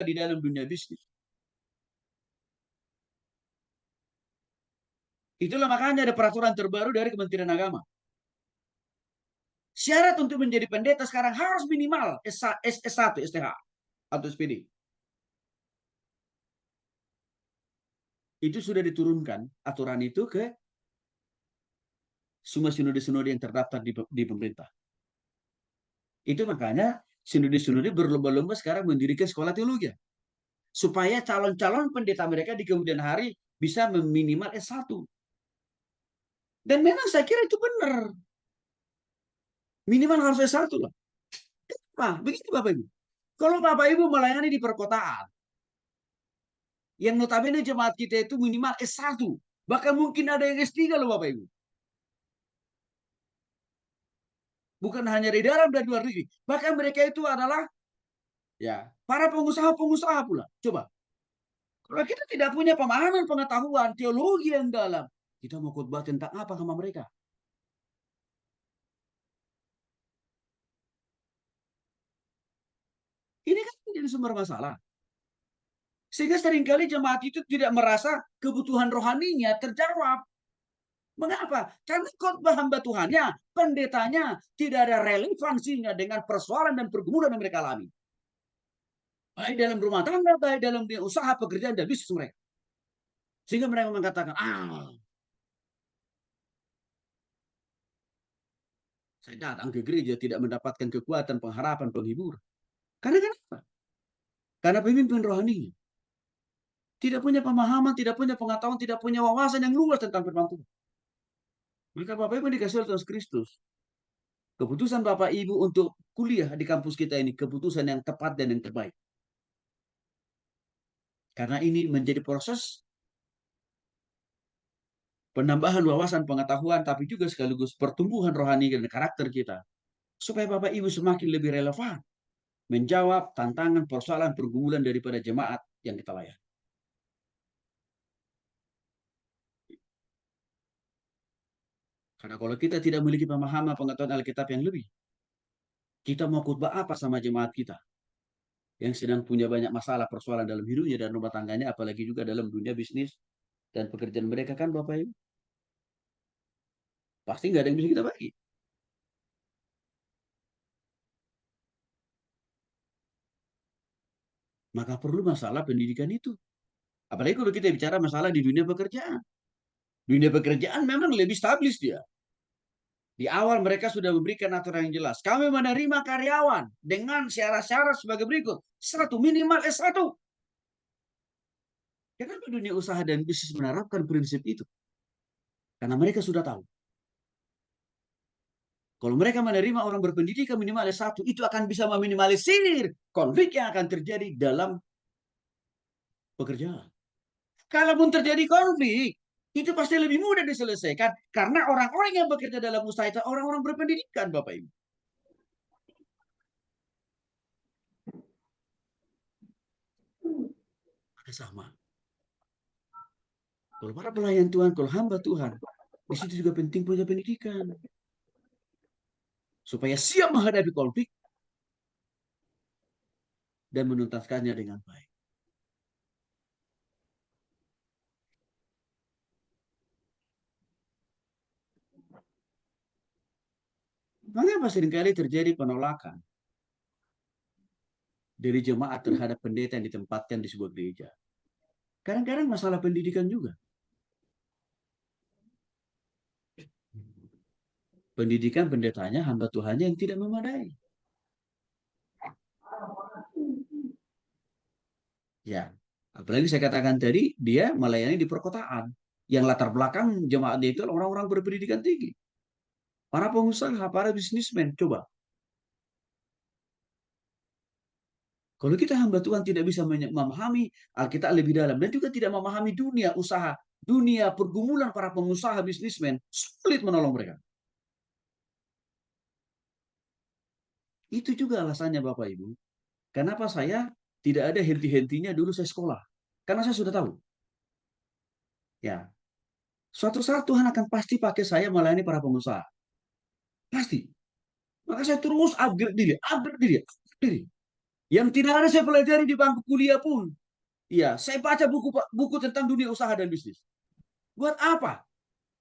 di dalam dunia bisnis. Itulah makanya ada peraturan terbaru dari Kementerian Agama. Syarat untuk menjadi pendeta sekarang harus minimal S1, STH, atau SPD. Itu sudah diturunkan aturan itu ke semua sinode-sinode yang terdaftar di pemerintah. Itu makanya sinode-sinode berlomba-lomba sekarang mendirikan sekolah teologi. Supaya calon-calon pendeta mereka di kemudian hari bisa meminimal S1. Dan memang saya kira itu benar. Minimal harus S1 lah. Nah, begitu Bapak Ibu. Kalau Bapak Ibu melayani di perkotaan, yang notabene jemaat kita itu minimal S1. Bahkan mungkin ada yang S3 loh Bapak Ibu. Bukan hanya di dalam dan luar negeri. Bahkan mereka itu adalah ya para pengusaha-pengusaha pula. Coba. Kalau kita tidak punya pemahaman pengetahuan teologi yang dalam, kita mau khotbah tentang apa sama mereka? Ini kan menjadi sumber masalah. Sehingga seringkali jemaat itu tidak merasa kebutuhan rohaninya terjawab. Mengapa? Karena khotbah hamba Tuhannya, pendetanya tidak ada relevansinya dengan persoalan dan pergumulan yang mereka alami. Baik dalam rumah tangga, baik dalam usaha, pekerjaan, dan bisnis mereka. Sehingga mereka mengatakan, saya datang ke gereja tidak mendapatkan kekuatan, pengharapan, penghibur. Karena kenapa? Karena pemimpin rohani tidak punya pemahaman, tidak punya pengetahuan, tidak punya wawasan yang luas tentang firman Tuhan. Maka Bapak Ibu dikasih oleh Tuhan Kristus. Keputusan Bapak Ibu untuk kuliah di kampus kita ini keputusan yang tepat dan yang terbaik. Karena ini menjadi proses penambahan wawasan pengetahuan, tapi juga sekaligus pertumbuhan rohani dan karakter kita. Supaya Bapak Ibu semakin lebih relevan menjawab tantangan, persoalan, pergumulan daripada jemaat yang kita layani. Karena kalau kita tidak memiliki pemahaman pengetahuan Alkitab yang lebih, kita mau khotbah apa sama jemaat kita yang sedang punya banyak masalah persoalan dalam hidupnya dan rumah tangganya, apalagi juga dalam dunia bisnis dan pekerjaan mereka kan Bapak Ibu. Pasti nggak ada yang bisa kita bagi. Maka perlu masalah pendidikan itu. Apalagi kalau kita bicara masalah di dunia pekerjaan. Dunia pekerjaan memang lebih stabil dia. Di awal mereka sudah memberikan aturan yang jelas. Kami menerima karyawan dengan syarat-syarat sebagai berikut. Satu, minimal S1. Kenapa dunia usaha dan bisnis menerapkan prinsip itu? Karena mereka sudah tahu. Kalau mereka menerima orang berpendidikan minimal S1, itu akan bisa meminimalisir konflik yang akan terjadi dalam pekerjaan. Kalaupun terjadi konflik, itu pasti lebih mudah diselesaikan karena orang-orang yang bekerja dalam usaha itu orang-orang berpendidikan, Bapak Ibu. Maka sama. Kalau para pelayan Tuhan, kalau hamba Tuhan, di situ juga penting punya pendidikan. Supaya siap menghadapi konflik dan menuntaskannya dengan baik. Mengapa seringkali terjadi penolakan dari jemaat terhadap pendeta yang ditempatkan di sebuah gereja? Kadang-kadang masalah pendidikan juga. Pendidikan pendetanya, hamba Tuhannya yang tidak memadai. Ya, apalagi saya katakan tadi, dia melayani di perkotaan. Yang latar belakang jemaatnya itu orang-orang berpendidikan tinggi. Para pengusaha, para bisnismen, coba. Kalau kita hamba Tuhan tidak bisa memahami Alkitab lebih dalam dan juga tidak memahami dunia usaha, dunia pergumulan para pengusaha bisnismen, sulit menolong mereka. Itu juga alasannya Bapak Ibu. Kenapa saya tidak ada henti-hentinya dulu saya sekolah. Karena saya sudah tahu. Ya, suatu saat Tuhan akan pasti pakai saya melayani para pengusaha. Pasti. Maka saya terus upgrade diri, upgrade diri, upgrade diri. Yang tidak ada saya pelajari di bangku kuliah pun. Iya, saya baca buku tentang dunia usaha dan bisnis. Buat apa?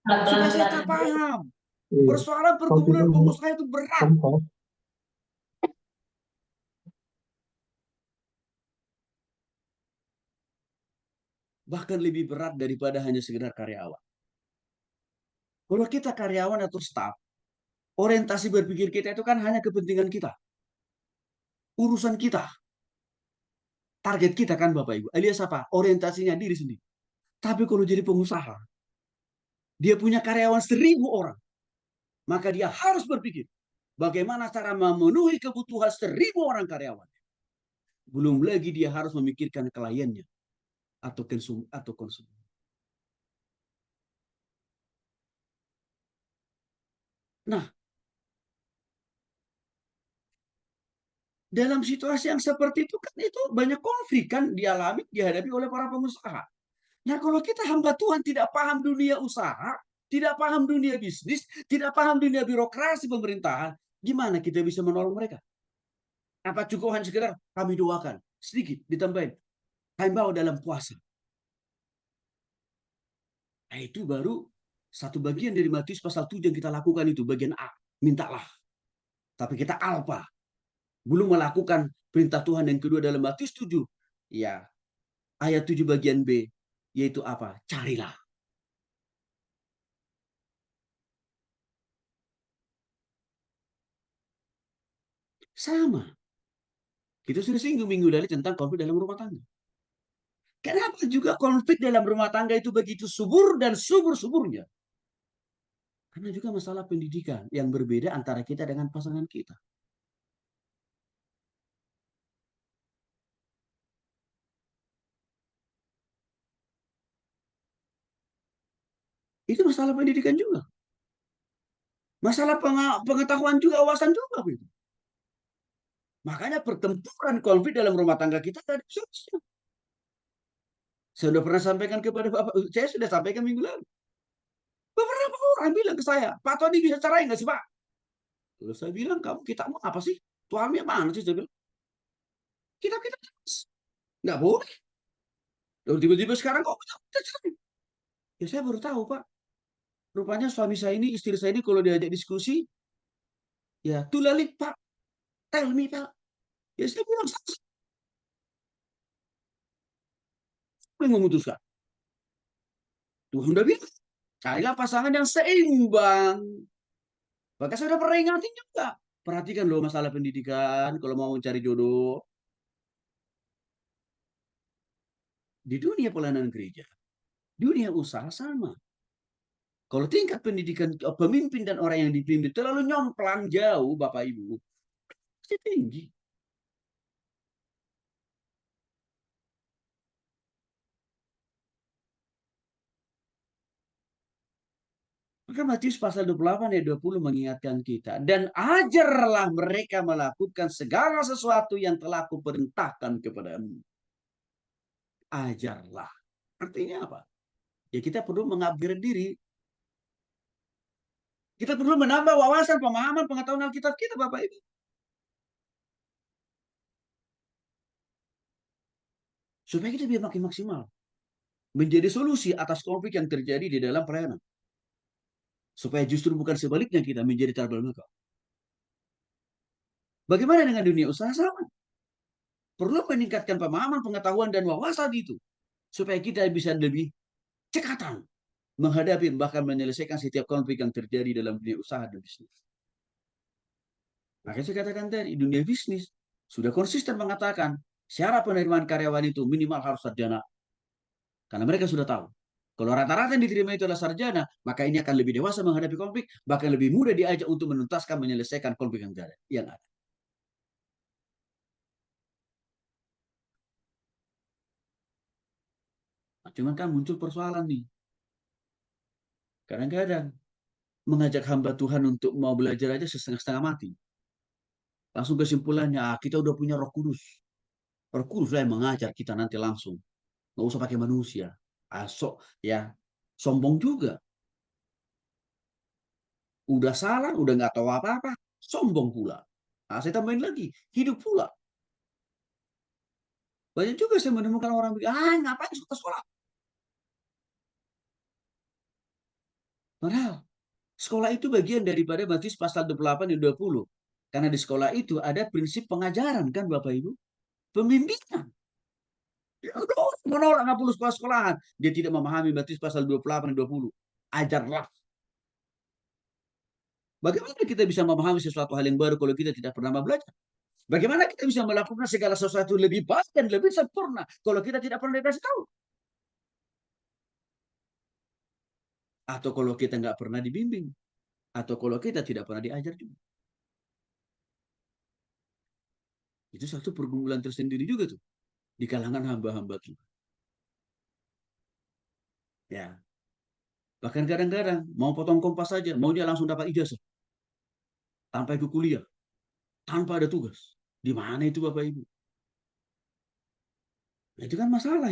Supaya saya tak paham. Iya. Persoalan Kalau kita pergumulan mau pengusaha itu berat. contoh, Bahkan lebih berat daripada hanya sekedar karyawan. Kalau kita karyawan atau staff, orientasi berpikir kita itu kan hanya kepentingan kita. Urusan kita. Target kita kan Bapak Ibu. Alias apa? Orientasinya diri sendiri. Tapi kalau jadi pengusaha, dia punya karyawan 1.000 orang. Maka dia harus berpikir, bagaimana cara memenuhi kebutuhan 1.000 orang karyawan. Belum lagi dia harus memikirkan kliennya atau konsum. Nah, dalam situasi yang seperti itu kan itu banyak konflik kan dihadapi oleh para pengusaha. Nah, kalau kita hamba Tuhan tidak paham dunia usaha, tidak paham dunia bisnis, tidak paham dunia birokrasi pemerintahan, gimana kita bisa menolong mereka? Apa cukup hanya sekedar kami doakan, sedikit ditambahin, kami bawa dalam puasa. Nah, itu baru satu bagian dari Matius pasal 7 yang kita lakukan itu, bagian A, mintalah. Tapi kita alpa, belum melakukan perintah Tuhan yang kedua dalam Matius 7. Ya, ayat 7 bagian B, yaitu apa? Carilah. Sama. Kita sudah singgung minggu lalu tentang konflik dalam rumah tangga. Kenapa juga konflik dalam rumah tangga itu begitu subur dan subur-suburnya? Karena juga masalah pendidikan yang berbeda antara kita dengan pasangan kita. Itu masalah pendidikan juga. Masalah pengetahuan juga, wawasan juga. Begitu. Makanya pertempuran konflik dalam rumah tangga kita tadi solusinya. Saya sudah pernah sampaikan kepada Bapak, saya sudah sampaikan minggu lalu. Beberapa orang bilang ke saya, Pak Tony bisa cerai nggak sih Pak? Lalu saya bilang, kamu kita mau apa sih? Tuhannya mana sih? Saya bilang, kita nggak boleh. Lalu tiba-tiba sekarang kok kita cerai? Ya saya baru tahu Pak. Rupanya suami saya ini, istri saya ini kalau diajak diskusi, ya tulalik Pak, tell me Pak. Ya saya bilang, saya yang memutuskan. Tuhan udah bilang, carilah pasangan yang seimbang. Maka saya sudah pernah ingatin juga. Perhatikan loh masalah pendidikan, kalau mau mencari jodoh. Di dunia pelayanan gereja, dunia usaha sama. Kalau tingkat pendidikan pemimpin dan orang yang dipimpin terlalu nyomplang jauh, Bapak Ibu, pasti tinggi. Maka Matius pasal 28 ayat 20 mengingatkan kita. Dan ajarlah mereka melakukan segala sesuatu yang telah kuperintahkan kepadamu. Ajarlah. Artinya apa? Ya kita perlu mengupgrade diri. Kita perlu menambah wawasan, pemahaman, pengetahuan Alkitab kita, Bapak Ibu. Supaya kita bisa makin maksimal. Menjadi solusi atas konflik yang terjadi di dalam pelayanan. Supaya justru bukan sebaliknya kita menjadi troublemaker. Bagaimana dengan dunia usaha sama? Perlu meningkatkan pemahaman, pengetahuan, dan wawasan itu. Supaya kita bisa lebih cekatan menghadapi bahkan menyelesaikan setiap konflik yang terjadi dalam dunia usaha dan bisnis. Makanya saya katakan tadi, dunia bisnis sudah konsisten mengatakan syarat penerimaan karyawan itu minimal harus sarjana. Karena mereka sudah tahu. Kalau rata-rata yang diterima itu adalah sarjana, maka ini akan lebih dewasa menghadapi konflik, bahkan lebih mudah diajak untuk menuntaskan, menyelesaikan konflik yang ada. Nah, cuman kan muncul persoalan nih. Kadang-kadang mengajak hamba Tuhan untuk mau belajar aja setengah-setengah mati. Langsung kesimpulannya, kita udah punya Roh Kudus. Roh Kudus lah yang mengajar kita nanti langsung. Nggak usah pakai manusia. Asok ya, sombong juga. Udah salah, udah nggak tahu apa-apa, sombong pula. Nah, saya tambahin lagi, hidup pula. Banyak juga saya menemukan orang bilang, ngapain suka sekolah? Padahal sekolah itu bagian daripada Matius pasal 28 dan 20. Karena di sekolah itu ada prinsip pengajaran kan Bapak Ibu? Pembimbingan. Ya, orang menolak nggak perlu sekolah-sekolahan. Dia tidak memahami Matius pasal 28 dan 20. Ajarlah. Bagaimana kita bisa memahami sesuatu hal yang baru kalau kita tidak pernah belajar? Bagaimana kita bisa melakukan segala sesuatu lebih baik dan lebih sempurna kalau kita tidak pernah dikasih tahu? Atau kalau kita nggak pernah dibimbing? Atau kalau kita tidak pernah diajar juga? Itu satu pergumulan tersendiri juga tuh di kalangan hamba-hamba Tuhan. Ya, bahkan kadang-kadang mau potong kompas saja, mau dia langsung dapat ijazah tanpa ikut kuliah, tanpa ada tugas. Di mana itu Bapak Ibu? Nah, itu kan masalah.